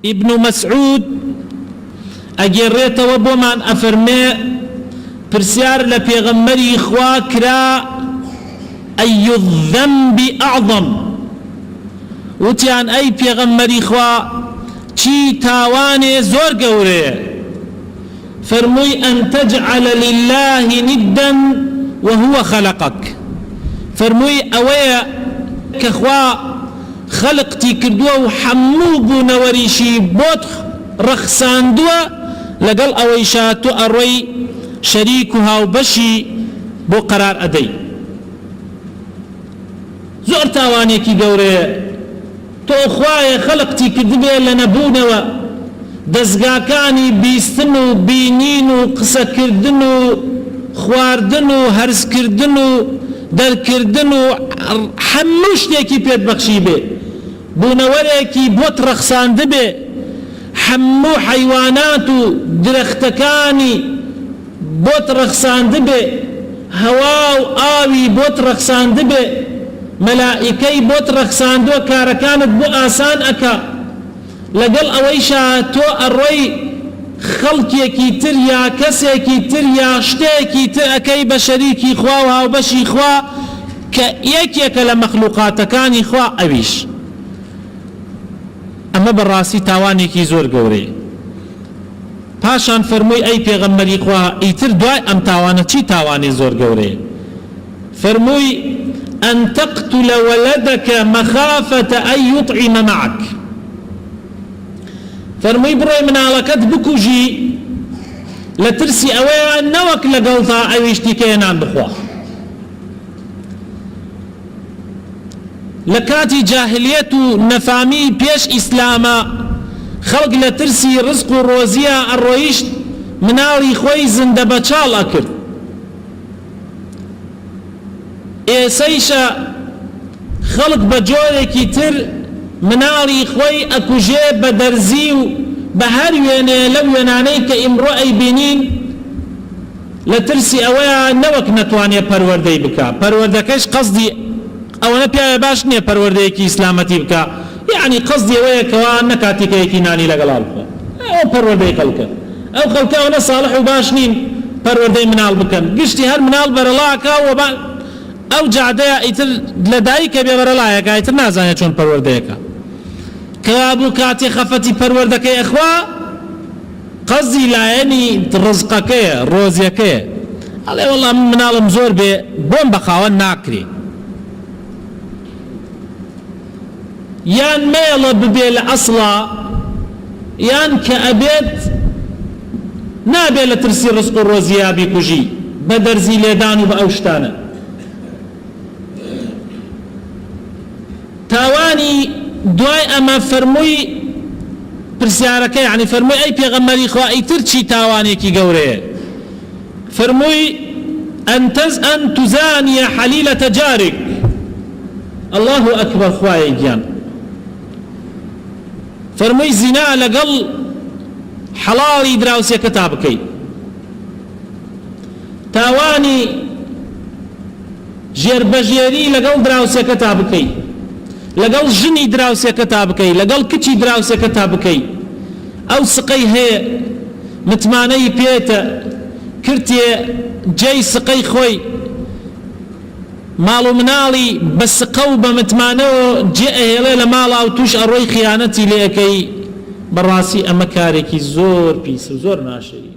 ابن مسعود اگريتوا بومان افرمي پرسیار لپیغمبری خوا کرا أي الذنب أعظم وتيان أي پیغمبری خوا چی تاواني زور گوره فرموي أن تجعل لله ندا وهو خلقك فرموي أويا كخوا خلقتي كردوا وحمو بو نوريشي بوت رخصان دوا لقل أويشاتو أروي شريكها وبشي بو قرار أدي زور تاواني كي قوري تو أخواي خلقتي كردبه لنبونوا دزگاکانی بیستن و بینین و قسە کردن و خواردن و هەرس کردن و دەرکردن و هەموو شتێکی پێت بەخشی بێ بوونەوەرێکی بۆت ڕەخساندە بێ هەموو حەیوانات و درەختەکانی بۆت ڕەخساندە بێ هەوا و ئاوی بۆت ڕەخساندە بێ مەلائیکەی بۆت ڕەخساندووە کارەکانت بۆ ئاسان ئەکا لەگەڵ ئەوەیشا تۆ ئەڕۆی خەڵکێکی تر یا کەسێکی تر یا شتێکی تر ئەەکەی بە شەریکی خوا و هاوبەشی خوا کە یەکێکە لە مەخلوقاتەکانی خوا ئەویش ئەمە بەڕاستی تاوانێکی زۆر گەورەیە پاشان فەرمووی ئەی پێغەمبەری خوا ئیتر دوای ئەم تاوانە چی تاوانی زۆر گەورەیە فەرمووی أن تقتل ولدك مخافة أن يطعم معك فرمووی بڕۆی مناڵەکەت بکوژی لە ترسی ئەوەیە نەوەک لەگەڵتا ئەویشتی کە هێنان بخوا لە کاتی جاهلیەت و نەفامی پێش ئیسلامە خەڵک لە ترسی ڕزق و ڕۆزیە ئەڕۆیشت مناڵی خۆی زندە بەچاڵ ئەکرد ئێسەیشە خەڵک بە جۆرێکی تر مناڵی خۆی ئەکوژێ بە دەرزی و بە هەر وێنێ لەو وێنانەی کە ئیمڕۆ ئەیبینین لە ترسی ئەوەیە نەوەک نەتوانێ پەروەردەی بکە پەروەردەکەش قەسدی ئەوەنە پیاوە باش نییە پەروەردەیەکی ئیسلامەتی بکە یعنی قەسدی ئەوەیە کەوا نەکاتێکەیەکی نانی لەگەڵا بکە ئەو پەروەردەی خەڵکە ئەو خەڵکە ئەوەنە ساڵح و باش نین پەروەردەی مناڵ بکەن گشتی هەر مناڵ بەرەڵاکە و ئەو جادەیە ئیتر لە دایکە بێ بەرەڵایەکە ئیتر نازانێت چۆن پەروەردەیەکە کەوابوو کاتێ خەفەتی پەروەردەکەی ئەخوا قەزی لایەنی ڕزقەکەیە ڕۆزیەکەیە ئەڵێ وەڵام مناڵم زۆر بێ بۆم بە خاوەن ناکرێ یان مێڵە ببێ لە ئەسڵا یان کە ئەبێت نابێت لە ترسی ڕزق و ڕۆزیە بیکوژی بە دەرزی لێدان و بە ئەو شتانە تاوانی دوای ئەمە فەرمووی پرسیارەکە یعنی فەرمووی ئەی پێغەمبەری خوا ئیتر چی تاوانێکی گەورەیە فەرمووی ئەن تزانیە حەلیلەتە جارێک الله ئەکبەر خوایە گیان فەرمووی زینا لەگەڵ حەڵاڵی دراوسێکەتا بکەیت تاوانی ژێربەژێری لەگەڵ دراوسێکەتا بکەیت لەگەڵ ژنی دراوسێکەتا بکەیت لەگەڵ کچی دراوسێکەتا بکەیت ئەو سقەی هەیە متمانەی پێتە کردێ جێی سقەی خۆی ماڵ و مناڵی بە سقە و بە متمانەوە جێ ئەهێڵێ لە ماڵا و توش ئەڕۆی خیانەتی لێ ئەەکەی بەڕاستی ئەمە کارێکی زۆر پیس و زۆر ناشەیە